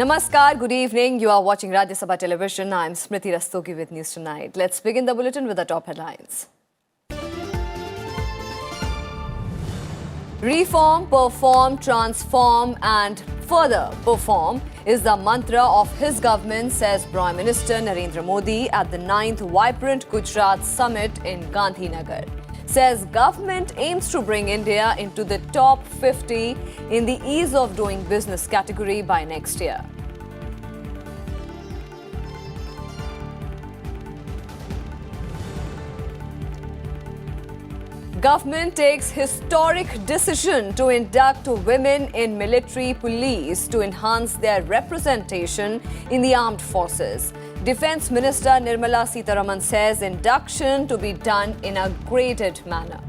Namaskar, good evening. You are watching Rajya Sabha television. I am Smriti Rastogi with News Tonight. Let's begin the bulletin with the top headlines. Reform, perform, transform and further perform is the mantra of his government, says Prime Minister Narendra Modi at the 9th Vibrant Gujarat Summit in Gandhinagar. Says government aims to bring India into the top 50 in the ease of doing business category by next year. Government takes historic decision to induct women in military police to enhance their representation in the armed forces. Defence Minister Nirmala Sitharaman says induction to be done in a graded manner.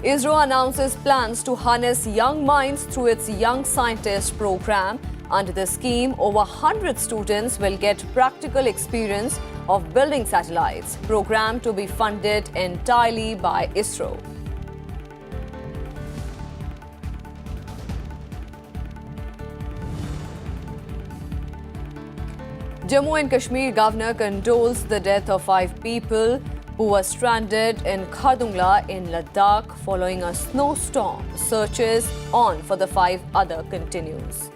ISRO announces plans to harness young minds through its Young Scientist program. Under the scheme, over 100 students will get practical experience of building satellites. Program to be funded entirely by ISRO. Jammu and Kashmir Governor condoles the death of 5 people who were stranded in Khardungla in Ladakh following a snowstorm. Searches on for the 5 other continues.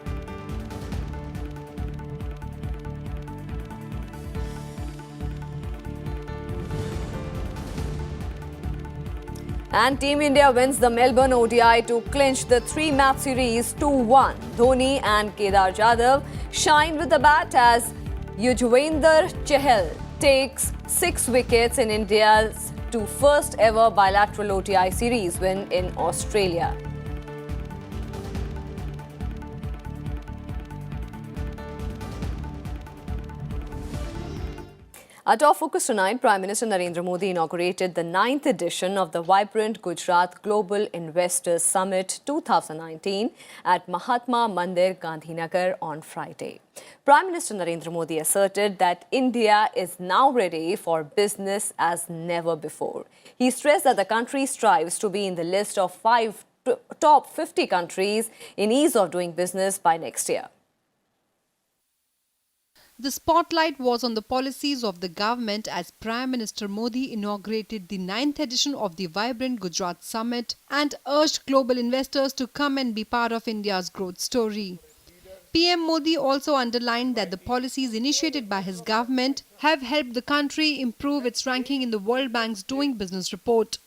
And Team India wins the Melbourne ODI to clinch the 3-match series 2-1. Dhoni and Kedar Jadhav shine with the bat as Yuzvendra Chahal takes 6 wickets in India's first ever bilateral ODI series win in Australia. Our top focus tonight, Prime Minister Narendra Modi inaugurated the 9th edition of the Vibrant Gujarat Global Investors Summit 2019 at Mahatma Mandir, Gandhinagar on Friday. Prime Minister Narendra Modi asserted that India is now ready for business as never before. He stressed that the country strives to be in the list of top 50 countries in ease of doing business by next year. The spotlight was on the policies of the government as Prime Minister Modi inaugurated the 9th edition of the Vibrant Gujarat Summit and urged global investors to come and be part of India's growth story. PM Modi also underlined that the policies initiated by his government have helped the country improve its ranking in the World Bank's Doing Business report.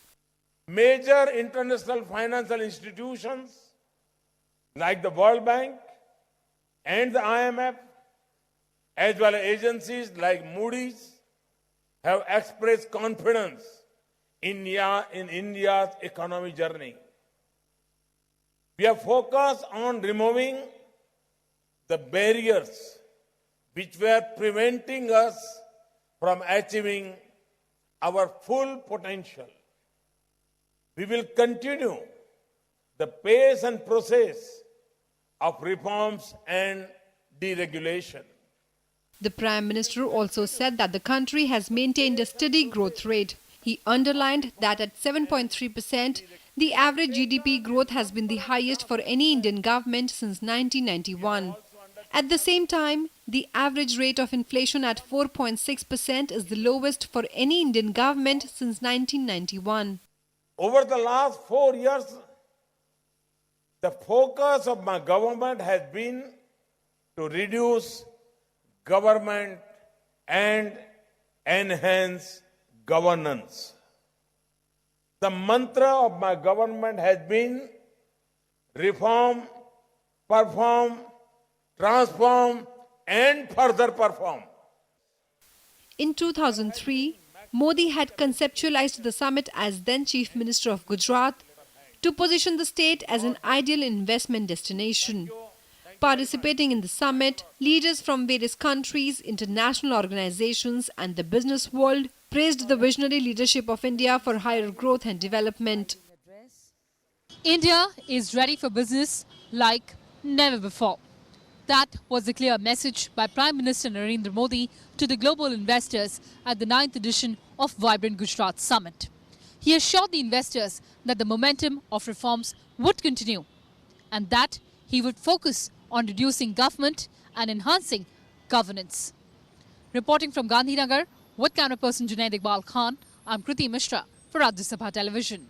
Major international financial institutions like the World Bank and the IMF, as well as agencies like Moody's, have expressed confidence in India's economic journey. We are focused on removing the barriers which were preventing us from achieving our full potential. We will continue the pace and process of reforms and deregulation. The Prime Minister also said that the country has maintained a steady growth rate. He underlined that at 7.3%, the average GDP growth has been the highest for any Indian government since 1991. At the same time, the average rate of inflation at 4.6% is the lowest for any Indian government since 1991. Over the last 4 years, the focus of my government has been to reduce government and enhance governance. The mantra of my government has been reform, perform, transform and further perform. In 2003, Modi had conceptualized the summit as then Chief Minister of Gujarat to position the state as an ideal investment destination. Participating in the summit, leaders from various countries, international organizations and the business world praised the visionary leadership of India for higher growth and development. India is ready for business like never before. That was a clear message by Prime Minister Narendra Modi to the global investors at the 9th edition of Vibrant Gujarat Summit. he assured the investors that the momentum of reforms would continue and that he would focus on reducing government and enhancing governance. Reporting from Gandhinagar with camera person Junaid Iqbal Khan, I'm Kriti Mishra for Rajya Sabha Television.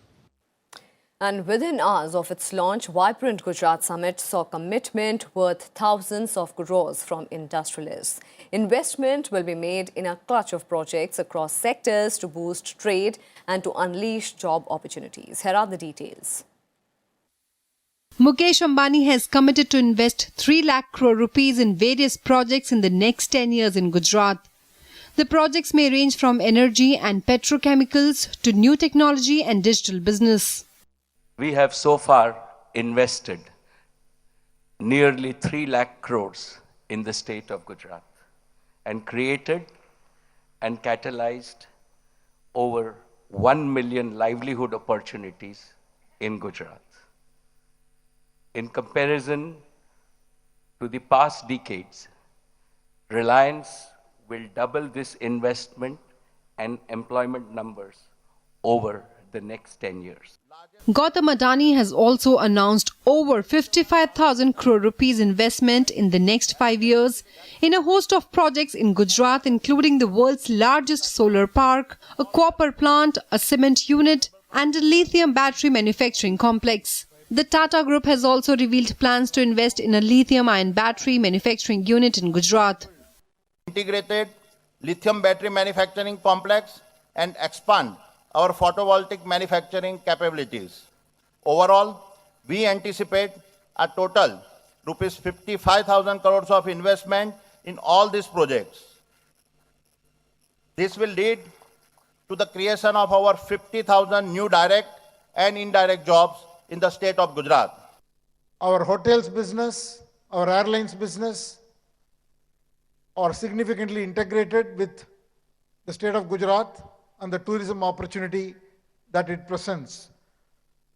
And within hours of its launch, Vibrant Gujarat Summit saw commitment worth thousands of crores from industrialists. Investment will be made in a clutch of projects across sectors to boost trade and to unleash job opportunities. Here are the details. Mukesh Ambani has committed to invest 3 lakh crore rupees in various projects in the next 10 years in Gujarat. The projects may range from energy and petrochemicals to new technology and digital business. We have so far invested nearly 3 lakh crores in the state of Gujarat and created and catalyzed over 1 million livelihood opportunities in Gujarat. In comparison to the past decades, Reliance will double this investment and employment numbers over the next 10 years. Gautam Adani has also announced over 55,000 crore rupees investment in the next 5 years in a host of projects in Gujarat, including the world's largest solar park, a copper plant, a cement unit, and a lithium battery manufacturing complex. The Tata Group has also revealed plans to invest in a lithium-ion battery manufacturing unit in Gujarat. Integrated lithium battery manufacturing complex and expand our photovoltaic manufacturing capabilities. Overall, we anticipate a total rupees 55,000 crores of investment in all these projects. This will lead to the creation of over 50,000 new direct and indirect jobs in the state of Gujarat. Our hotels business, our airlines business are significantly integrated with the state of Gujarat and the tourism opportunity that it presents.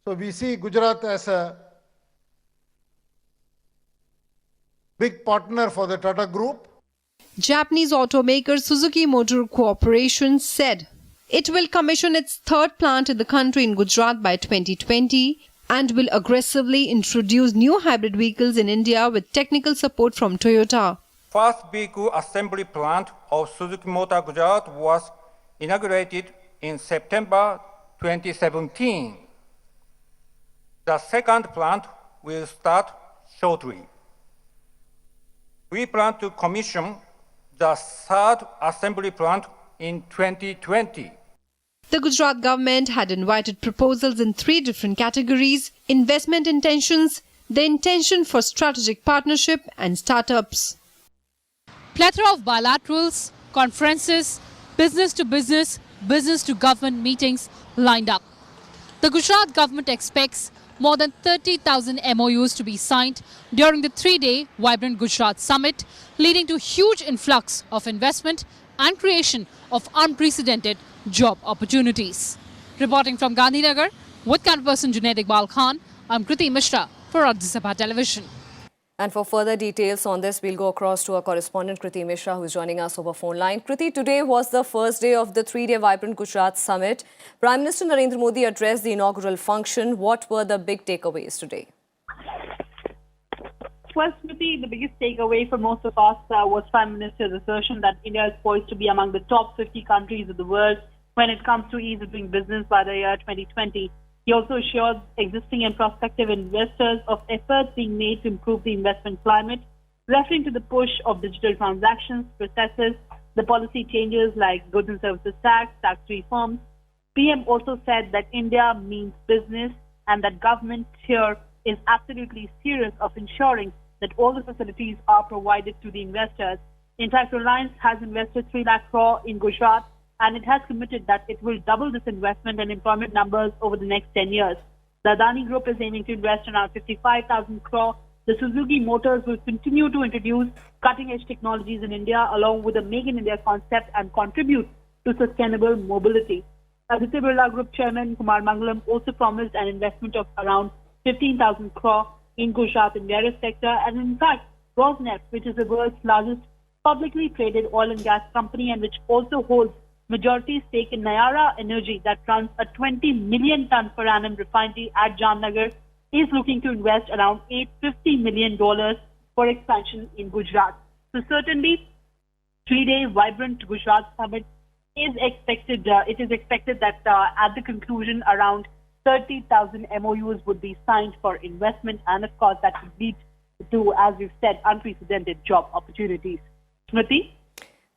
So we see Gujarat as a big partner for the Tata Group. Japanese automaker Suzuki Motor Corporation said it will commission its third plant in the country in Gujarat by 2020 and will aggressively introduce new hybrid vehicles in India with technical support from Toyota. First vehicle assembly plant of Suzuki Motor Gujarat was inaugurated in September 2017. The second plant will start shortly. We plan to commission the third assembly plant in 2020. The Gujarat government had invited proposals in 3 different categories: investment intentions, the intention for strategic partnership, and startups. Plethora of bilaterals, conferences, business to government meetings lined up. The Gujarat government expects more than 30,000 MOUs to be signed during the 3-day Vibrant Gujarat Summit, leading to huge influx of investment and creation of unprecedented job opportunities. Reporting from Gandhinagar with camera person Junaid Iqbal Khan, I'm Kriti Mishra for Rajya Sabha Television. And for further details on this, we'll go across to our correspondent Kriti Mishra, who's joining us over phone line. Kriti, today was the first day of the 3-day Vibrant Gujarat Summit. Prime Minister Narendra Modi addressed the inaugural function. What were the big takeaways today? Well, Smriti, the biggest takeaway for most of us was Prime Minister's assertion that India is poised to be among the top 50 countries of the world when it comes to ease of doing business by the year 2020. He also assured existing and prospective investors of efforts being made to improve the investment climate, referring to the push of digital transactions, processes, the policy changes like goods and services tax reforms. PM also said that India means business and that government here is absolutely serious of ensuring that all the facilities are provided to the investors. In fact, Reliance has invested 3 lakh crore in Gujarat, and it has committed that it will double this investment and employment numbers over the next 10 years. The Adani Group is aiming to invest around 55,000 crore. The Suzuki Motors will continue to introduce cutting-edge technologies in India along with the Make in India concept and contribute to sustainable mobility. Aditya Birla Group Chairman Kumar Mangalam also promised an investment of around 15,000 crore in Gujarat in various sectors. And in fact, Rosneft, which is the world's largest publicly traded oil and gas company and which also holds majority stake in Nayara Energy that runs a 20 million ton per annum refinery at Jamnagar is looking to invest around $850 million for expansion in Gujarat. So certainly, 3-day vibrant Gujarat summit is expected. It is expected that at the conclusion, around 30,000 MOUs would be signed for investment, and of course, that would lead to, as we've said, unprecedented job opportunities. Kriti?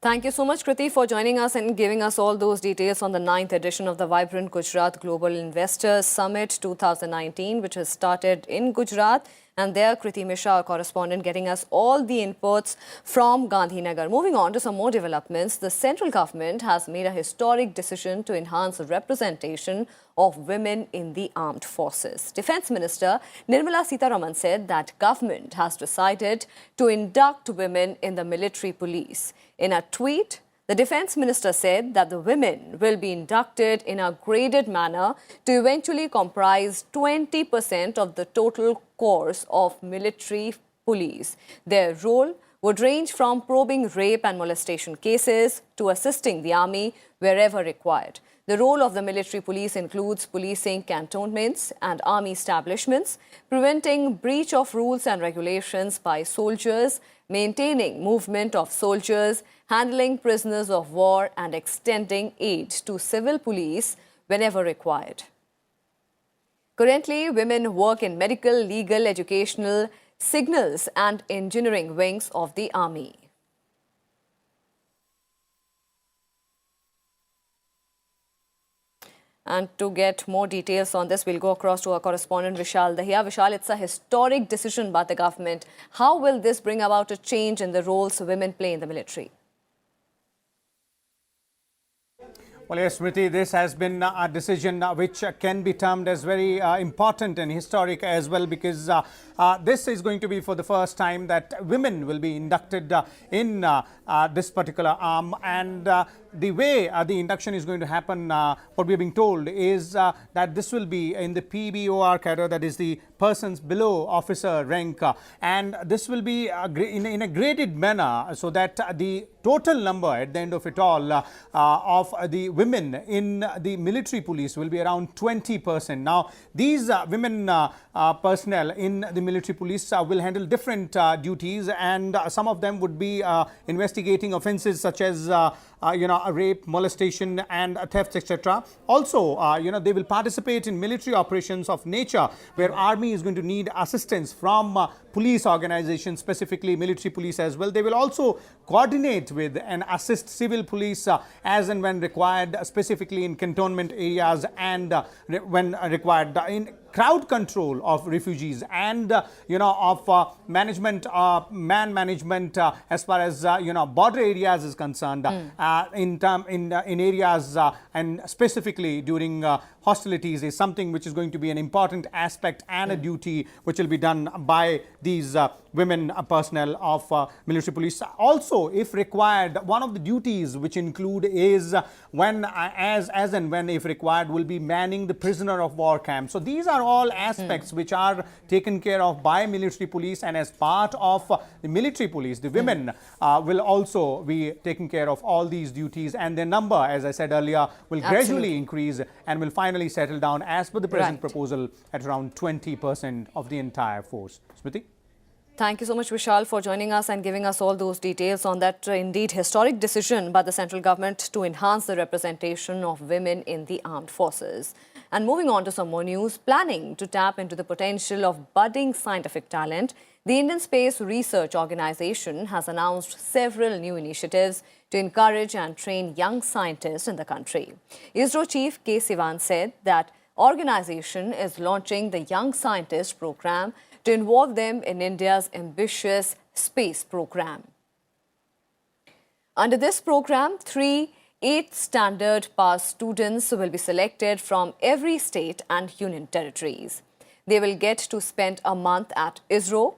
Thank you so much, Kriti, for joining us and giving us all those details on the 9th edition of the Vibrant Gujarat Global Investors Summit 2019, which has started in Gujarat. And there, Kriti Mishra, our correspondent, getting us all the inputs from Gandhinagar. Moving on to some more developments, the central government has made a historic decision to enhance the representation of women in the armed forces. Defence Minister Nirmala Sitharaman said that government has decided to induct women in the military police. In a tweet, the Defence Minister said that the women will be inducted in a graded manner to eventually comprise 20% of the total corps of military police. Their role would range from probing rape and molestation cases to assisting the army wherever required. The role of the military police includes policing cantonments and army establishments, preventing breach of rules and regulations by soldiers, maintaining movement of soldiers, handling prisoners of war, and extending aid to civil police whenever required. Currently, women work in medical, legal, educational, signals and engineering wings of the army. And to get more details on this, we'll go across to our correspondent Vishal Dahiya. Vishal, it's a historic decision by the government. How will this bring about a change in the roles women play in the military? Well, yes, Smriti, this has been a decision which can be termed as very important and historic as well, because this is going to be for the first time that women will be inducted in this particular arm. And the way the induction is going to happen, what we are being told is that this will be in the PBOR cadre, that is the persons below officer rank, and this will be in a graded manner, so that the total number at the end of it all of the women in the military police will be around 20%. Now, these women personnel in the military police will handle different duties, and some of them would be investigating offences such as rape, molestation and thefts, etc. Also, they will participate in military operations of nature where army is going to need assistance from police organizations, specifically military police as well. They will also coordinate with and assist civil police as and when required, specifically in cantonment areas and when required, in crowd control of refugees and of management, man management as far as border areas is concerned, in areas and specifically during hostilities is something which is going to be an important aspect and a duty which will be done by these women personnel of military police. Also, if required, one of the duties which include is when as and when if required will be manning the prisoner of war camp. So these are all aspects which are taken care of by military police, and as part of the military police, the women will also be taking care of all these duties, and their number, as I said earlier, will gradually increase and will finally settle down as per the present proposal at around 20% of the entire force. Smriti? Thank you so much, Vishal, for joining us and giving us all those details on that indeed historic decision by the central government to enhance the representation of women in the armed forces. And moving on to some more news, planning to tap into the potential of budding scientific talent, the Indian Space Research Organisation has announced several new initiatives to encourage and train young scientists in the country. ISRO Chief K. Sivan said that organisation is launching the Young Scientist Programme to involve them in India's ambitious space program. Under this program, 3 8th standard pass students will be selected from every state and union territories. They will get to spend a month at ISRO,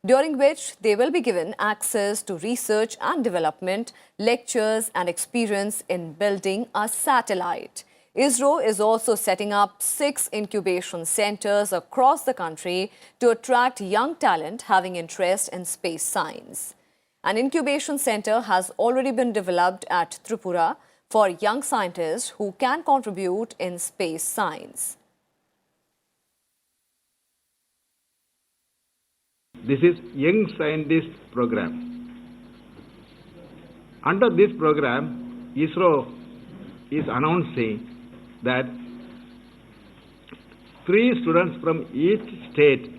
during which they will be given access to research and development, lectures and experience in building a satellite. ISRO is also setting up 6 incubation centers across the country to attract young talent having interest in space science. An incubation center has already been developed at Tripura for young scientists who can contribute in space science. This is Young Scientist Program. Under this program, ISRO is announcing that 3 students from each state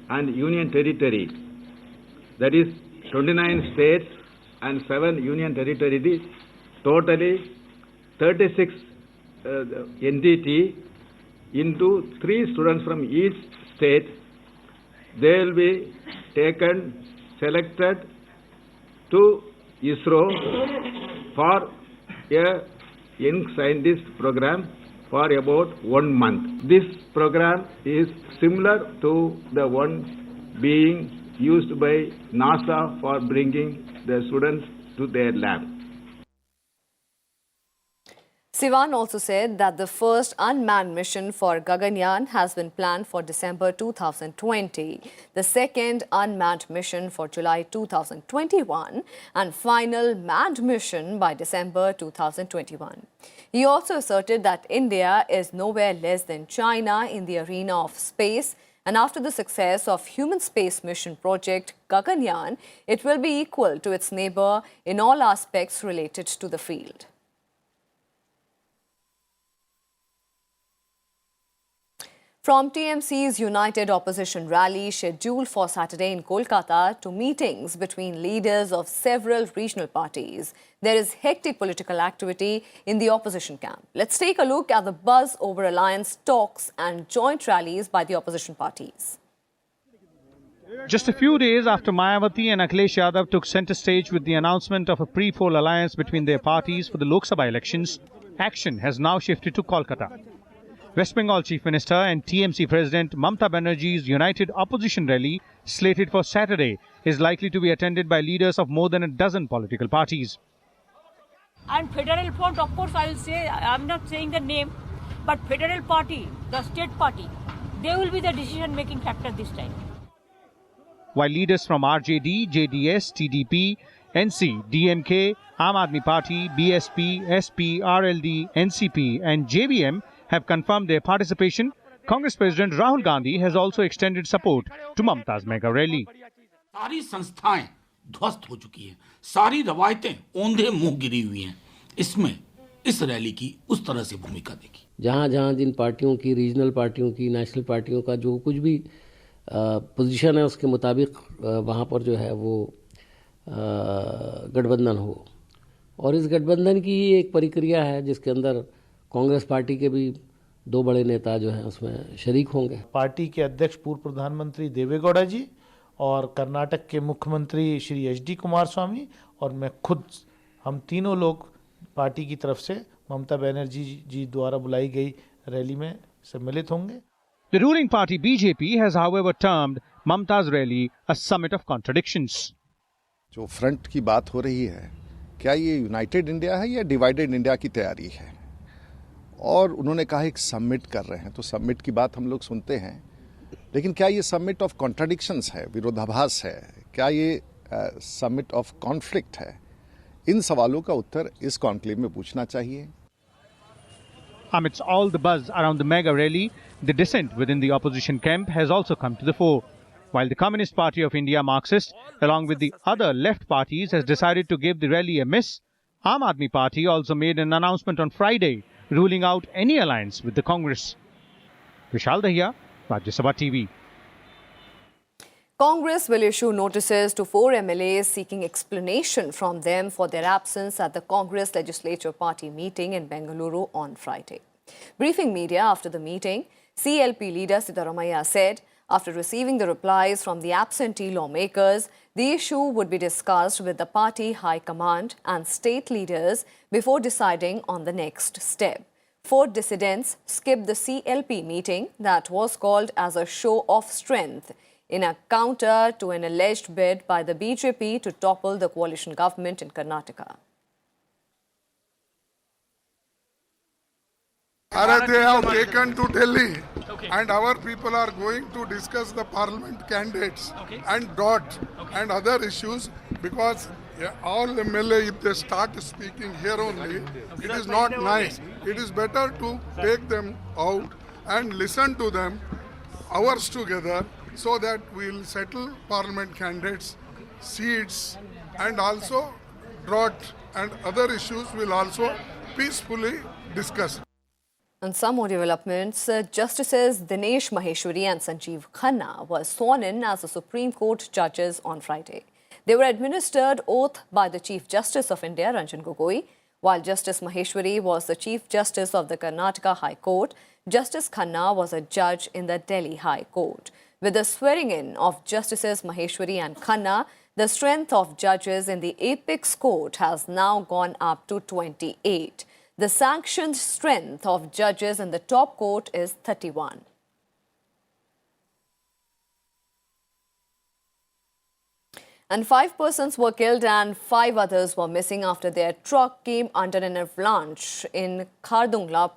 and union territory, that is 29 states and 7 union territories, totally 36 NDT into 3 students from each state. They will be taken, selected to ISRO for a young scientist program for about 1 month. This program is similar to the one being used by NASA for bringing the students to their lab. Sivan also said that the first unmanned mission for Gaganyaan has been planned for December 2020, the second unmanned mission for July 2021, and final manned mission by December 2021. He also asserted that India is nowhere less than China in the arena of space, and after the success of human space mission project Gaganyaan, it will be equal to its neighbour in all aspects related to the field. From TMC's United Opposition rally scheduled for Saturday in Kolkata to meetings between leaders of several regional parties, there is hectic political activity in the opposition camp. Let's take a look at the buzz over alliance talks and joint rallies by the opposition parties. Just a few days after Mayawati and Akhilesh Yadav took centre stage with the announcement of a pre-poll alliance between their parties for the Lok Sabha elections, action has now shifted to Kolkata. West Bengal Chief Minister and TMC President Mamata Banerjee's United Opposition rally, slated for Saturday, is likely to be attended by leaders of more than a dozen political parties. And Federal Front, of course, I will say, I am not saying the name, but Federal Party, the state party, they will be the decision-making factor this time. While leaders from RJD, JDS, TDP, NC, DMK, Aam Aadmi Party, BSP, SP, RLD, NCP and JVM have confirmed their participation, Congress President Rahul Gandhi has also extended support to Mamata's mega rally. सारी संस्थाएं ध्वस्त हो चुकी हैं, सारी रवायतें औंधे मुंह गिरी हुई हैं। इसमें इस रैली की उस तरह से भूमिका देखी। जहां-जहां जिन पार्टियों की, रीजनल पार्टियों की, नेशनल पार्टियों का जो कुछ भी पोजीशन है, उसके मुताबिक वहां पर जो है वो गठबंधन हो। और इस गठबंधन की एक प्रक्रिया है जिसके अंदर कांग्रेस पार्टी के भी 2 बड़े नेता जो हैं उसमें शरीक होंगे। पार्टी के अध्यक्ष पूर्व प्रधानमंत्री देवेगौड़ा जी और कर्नाटक के मुख्यमंत्री श्री HD कुमार स्वामी और मैं खुद, हम तीनों लोग पार्टी की तरफ से ममता बनर्जी जी द्वारा बुलाई गई रैली में सम्मिलित होंगे। The ruling party BJP has however termed Mamata's rally a summit of contradictions. जो फ्रंट की बात हो रही है, क्या ये यूनाइटेड इंडिया है या डिवाइडेड इंडिया की तैयारी है? और उन्होंने कहा एक समिट कर रहे हैं, तो समिट की बात हम लोग सुनते हैं, लेकिन क्या ये समिट ऑफ कॉन्ट्राडिक्शंस है, विरोधाभास है? क्या ये समिट ऑफ कॉन्फ्लिक्ट है? इन सवालों का उत्तर इस कॉन्क्लेव में पूछना चाहिए। Amidst all the buzz around the mega rally, the dissent within the opposition camp has also come to the fore. While the Communist Party of India Marxist, along with the other left parties, has decided to give the rally a miss, Aam Aadmi Party also made an announcement on Friday, ruling out any alliance with the Congress. Vishal Dahiya, Rajya Sabha TV. Congress will issue notices to 4 MLAs seeking explanation from them for their absence at the Congress Legislature Party meeting in Bengaluru on Friday. Briefing media after the meeting, CLP leader Siddaramaiah said after receiving the replies from the absentee lawmakers, the issue would be discussed with the party high command and state leaders before deciding on the next step. 4 dissidents skipped the CLP meeting that was called as a show of strength in a counter to an alleged bid by the BJP to topple the coalition government in Karnataka. They have taken to Delhi, and our people are going to discuss the parliament candidates and DOT and other issues, because Yeah, all MLA, if they start speaking here only, it is not nice. It is better to take them out and listen to them hours together so that we'll settle parliament candidates, seats, and also drought and other issues will also peacefully discuss. And some more developments. Justices Dinesh Maheshwari and Sanjeev Khanna were sworn in as the Supreme Court judges on Friday. They were administered oath by the Chief Justice of India, Ranjan Gogoi. While Justice Maheshwari was the Chief Justice of the Karnataka High Court, Justice Khanna was a judge in the Delhi High Court. With the swearing-in of Justices Maheshwari and Khanna, the strength of judges in the Apex Court has now gone up to 28. The sanctioned strength of judges in the top court is 31. And 5 persons were killed and 5 others were missing after their truck came under an avalanche in Khardungla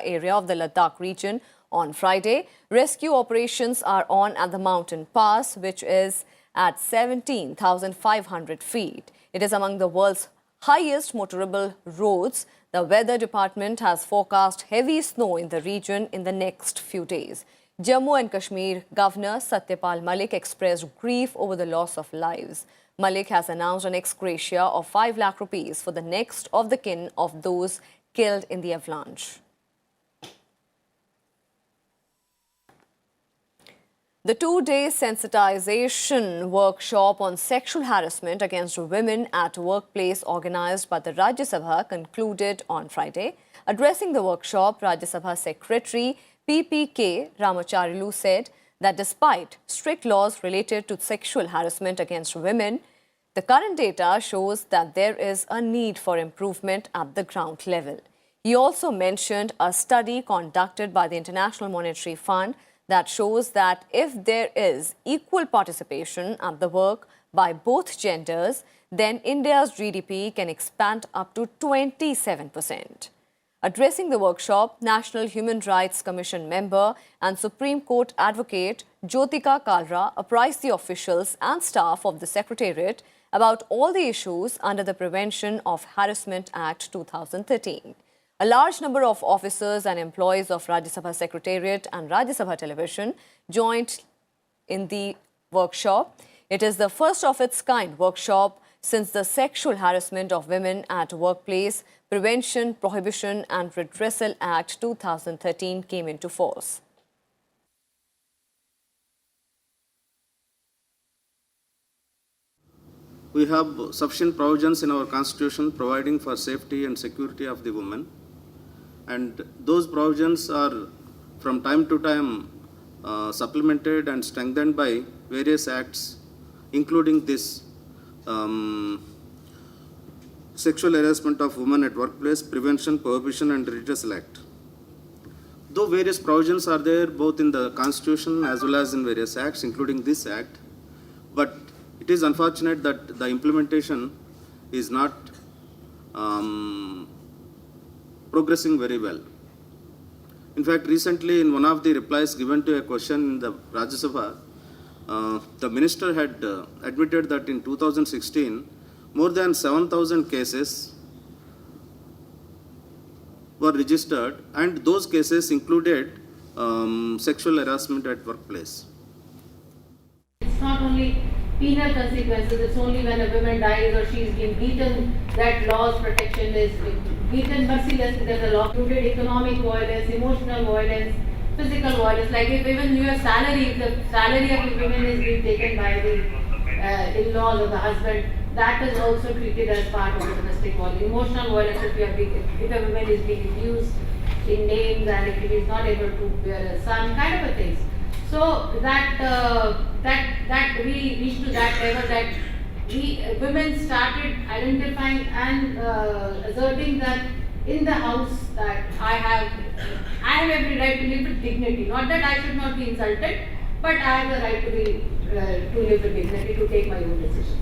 area of the Ladakh region on Friday. Rescue operations are on at the mountain pass, which is at 17,500 feet. It is among the world's highest motorable roads. The weather department has forecast heavy snow in the region in the next few days. Jammu and Kashmir Governor Satyapal Malik expressed grief over the loss of lives. Malik has announced an ex gratia of 5 lakh rupees for the next of the kin of those killed in the avalanche. The 2-day sensitization workshop on sexual harassment against women at workplace organized by the Rajya Sabha concluded on Friday. Addressing the workshop, Rajya Sabha Secretary PPK Ramacharlu said that despite strict laws related to sexual harassment against women, the current data shows that there is a need for improvement at the ground level. He also mentioned a study conducted by the International Monetary Fund that shows that if there is equal participation at the work by both genders, then India's GDP can expand up to 27%. Addressing the workshop, National Human Rights Commission member and Supreme Court advocate Jyotika Kalra apprised the officials and staff of the Secretariat about all the issues under the Prevention of Harassment Act 2013. A large number of officers and employees of Rajya Sabha Secretariat and Rajya Sabha Television joined in the workshop. It is the first of its kind workshop since the Sexual Harassment of Women at Workplace Prevention, Prohibition and Redressal Act 2013 came into force. We have sufficient provisions in our Constitution providing for safety and security of the women. And those provisions are from time to time supplemented and strengthened by various acts, including this Sexual Harassment of Women at Workplace Prevention, Prohibition and Redressal Act. Though various provisions are there both in the Constitution as well as in various acts, including this act, but it is unfortunate that the implementation is not progressing very well. In fact, recently in one of the replies given to a question in the Rajya Sabha, the minister had admitted that in 2016, more than 7,000 cases were registered, and those cases included sexual harassment at workplace. It's not only penal consequences, it's only when a woman dies or she's been beaten that law's protection is beaten mercilessly. There's a law included economic violence, emotional violence, physical violence. Like if even your salary, if the salary of a woman is being taken by the in-laws or the husband, that is also treated as part of the domestic violence. Emotional violence, if a woman is being abused in names and if he is not able to bear a son, kind of a things. So that we reached to that level that women started identifying and asserting that in the house that I have every right to live with dignity. Not that I should not be insulted, but I have the right to live with dignity, to take my own decision.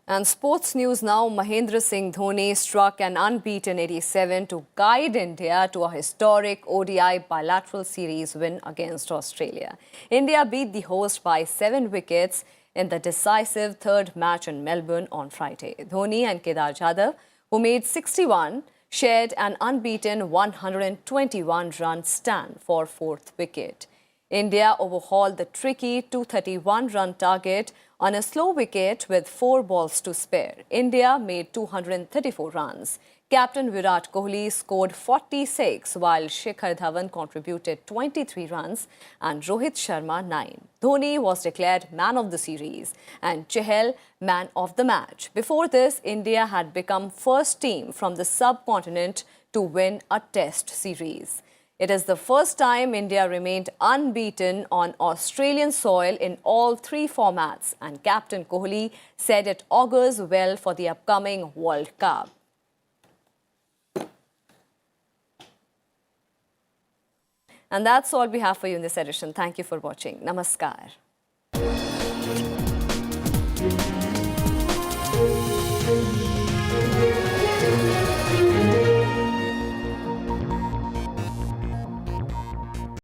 And sports news now. Mahendra Singh Dhoni struck an unbeaten 87 to guide India to a historic ODI bilateral series win against Australia. India beat the host by 7 wickets in the decisive third match in Melbourne on Friday. Dhoni and Kedar Jadhav, who made 61, shared an unbeaten 121-run stand for fourth wicket. India overhauled the tricky 231-run target on a slow wicket with 4 balls to spare. India made 234 runs. Captain Virat Kohli scored 46, while Shikhar Dhawan contributed 23 runs and Rohit Sharma 9. Dhoni was declared man of the series and Chahal man of the match. Before this, India had become first team from the subcontinent to win a test series. It is the first time India remained unbeaten on Australian soil in all 3 formats, and Captain Kohli said it augurs well for the upcoming World Cup. And that's all we have for you in this edition. Thank you for watching. Namaskar.